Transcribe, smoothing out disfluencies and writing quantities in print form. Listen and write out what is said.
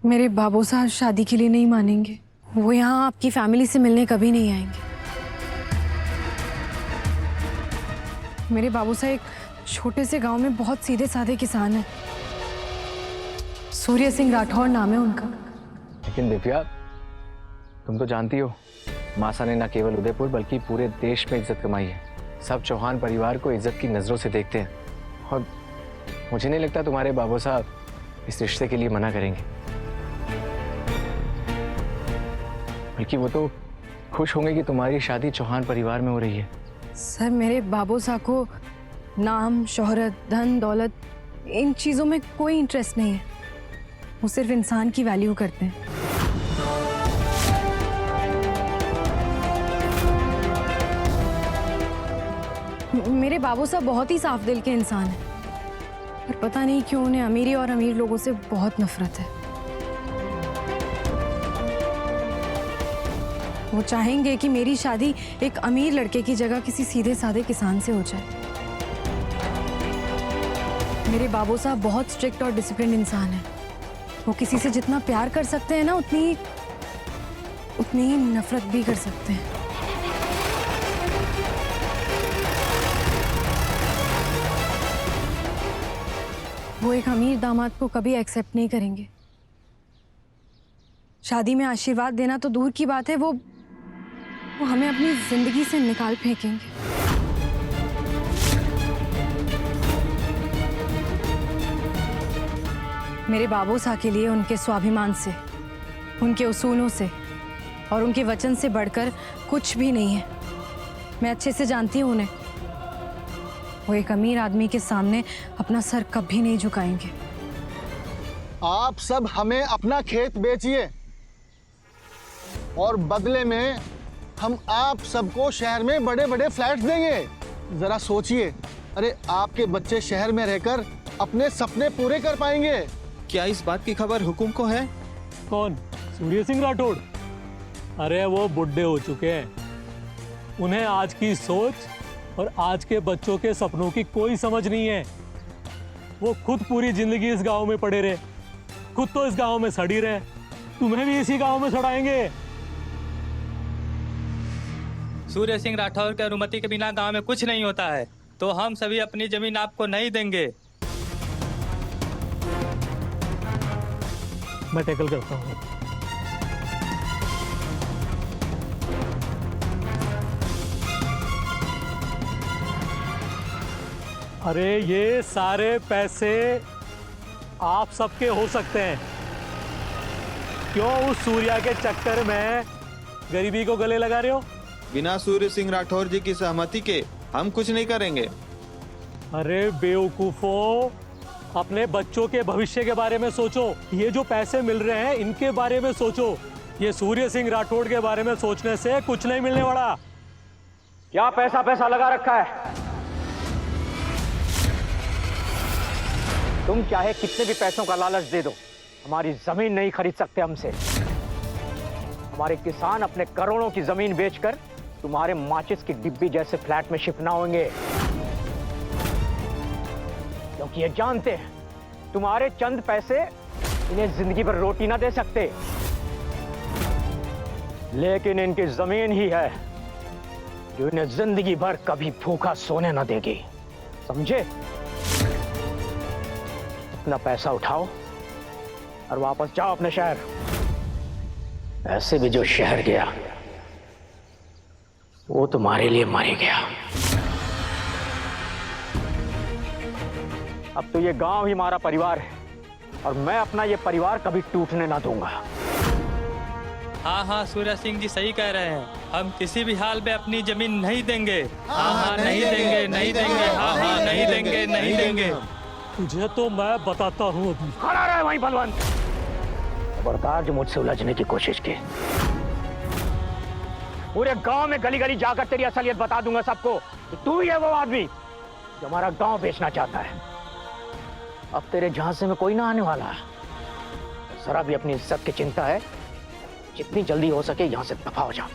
मेरे बाबू साहब शादी के लिए नहीं मानेंगे। वो यहाँ आपकी फैमिली से मिलने कभी नहीं आएंगे। मेरे बाबू साहब एक छोटे से गांव में बहुत सीधे साधे किसान हैं। सूर्य सिंह राठौर नाम है उनका। लेकिन दिव्या, तुम तो जानती हो मासा ने न केवल उदयपुर बल्कि पूरे देश में इज्जत कमाई है। सब चौहान परिवार को इज्जत की नजरों से देखते हैं और मुझे नहीं लगता तुम्हारे बाबू साहब इस रिश्ते के लिए मना करेंगे। बल्कि वो तो खुश होंगे कि तुम्हारी शादी चौहान परिवार में हो रही है। सर, मेरे बाबू साहब को नाम, शोहरत, धन, दौलत इन चीज़ों में कोई इंटरेस्ट नहीं है। वो सिर्फ इंसान की वैल्यू करते हैं। मेरे बाबू साहब बहुत ही साफ दिल के इंसान हैं, पर पता नहीं क्यों उन्हें अमीरी और अमीर लोगों से बहुत नफरत है। वो चाहेंगे कि मेरी शादी एक अमीर लड़के की जगह किसी सीधे साधे किसान से हो जाए। मेरे बाबू साहब बहुत स्ट्रिक्ट और डिसिप्लिन इंसान हैं। वो किसी से जितना प्यार कर सकते हैं ना, उतनी ही नफरत भी कर सकते हैं। वो एक अमीर दामाद को कभी एक्सेप्ट नहीं करेंगे। शादी में आशीर्वाद देना तो दूर की बात है, वो हमें अपनी जिंदगी से निकाल फेंकेंगे। मेरे बाबू साहब के लिए उनके स्वाभिमान से, उनके उसूलों से और उनके वचन से बढ़कर कुछ भी नहीं है। मैं अच्छे से जानती हूँ उन्हें। वो एक अमीर आदमी के सामने अपना सर कभी नहीं झुकाएंगे। आप सब हमें अपना खेत बेचिए और बदले में हम आप सबको शहर में बड़े बड़े फ्लैट्स देंगे। जरा सोचिए, अरे आपके बच्चे शहर में रहकर अपने सपने पूरे कर पाएंगे क्या? इस बात की खबर हुकुम को है? कौन? सूर्य सिंह राठौड़? अरे वो बुढ़े हो चुके हैं। उन्हें आज की सोच और आज के बच्चों के सपनों की कोई समझ नहीं है। वो खुद पूरी जिंदगी इस गांव में पड़े रहे, खुद तो इस गांव में सड़ी रहे, तुम्हें भी इसी गांव में सड़ाएंगे। सूर्य सिंह राठौर की अनुमति के बिना गांव में कुछ नहीं होता है, तो हम सभी अपनी जमीन आपको नहीं देंगे। मैं टैकल करता हूँ। अरे ये सारे पैसे आप सबके हो सकते हैं। क्यों उस सूर्या के चक्कर में गरीबी को गले लगा रहे हो? बिना सूर्य सिंह राठौर जी की सहमति के हम कुछ नहीं करेंगे। अरे बेवकूफो, अपने बच्चों के भविष्य के बारे में सोचो। ये जो पैसे मिल रहे हैं इनके बारे में सोचो। ये सूर्य सिंह राठौड़ के बारे में सोचने से कुछ नहीं मिलने वाला। क्या पैसा पैसा लगा रखा है? तुम चाहे कितने भी पैसों का लालच दे दो, हमारी जमीन नहीं खरीद सकते हमसे। हमारे किसान अपने करोड़ों की जमीन बेचकर तुम्हारे माचिस की डिब्बी जैसे फ्लैट में शिफ्ट ना होंगे, क्योंकि ये जानते हैं तुम्हारे चंद पैसे इन्हें जिंदगी भर रोटी ना दे सकते। लेकिन इनकी जमीन ही है जो इन्हें जिंदगी भर कभी भूखा सोने ना देगी, समझे? अपना पैसा उठाओ और वापस जाओ अपने शहर। ऐसे भी जो शहर गया वो तुम्हारे लिए मर गया। अब तो ये गांव ही हमारा परिवार है और मैं अपना ये परिवार कभी टूटने ना दूंगा। हाँ हाँ, सूर्य सिंह जी सही कह रहे हैं। हम किसी भी हाल में अपनी जमीन नहीं देंगे। हाँ हाँ, नहीं देंगे, नहीं देंगे। हाँ हाँ, नहीं देंगे, नहीं देंगे। तुझे तो मैं बताता हूँ अभी। खड़ा रहे वहीं बलवंत। खबरदार जो मुझसे उलझने की कोशिश की, पूरे गांव में गली गली जाकर तेरी असलियत बता दूंगा सबको कि तू ही है वो आदमी जो हमारा गांव बेचना चाहता है। अब तेरे झांसे में कोई ना आने वाला है। जरा भी अपनी इज्जत की चिंता है, जितनी जल्दी हो सके यहां से दफा हो जा।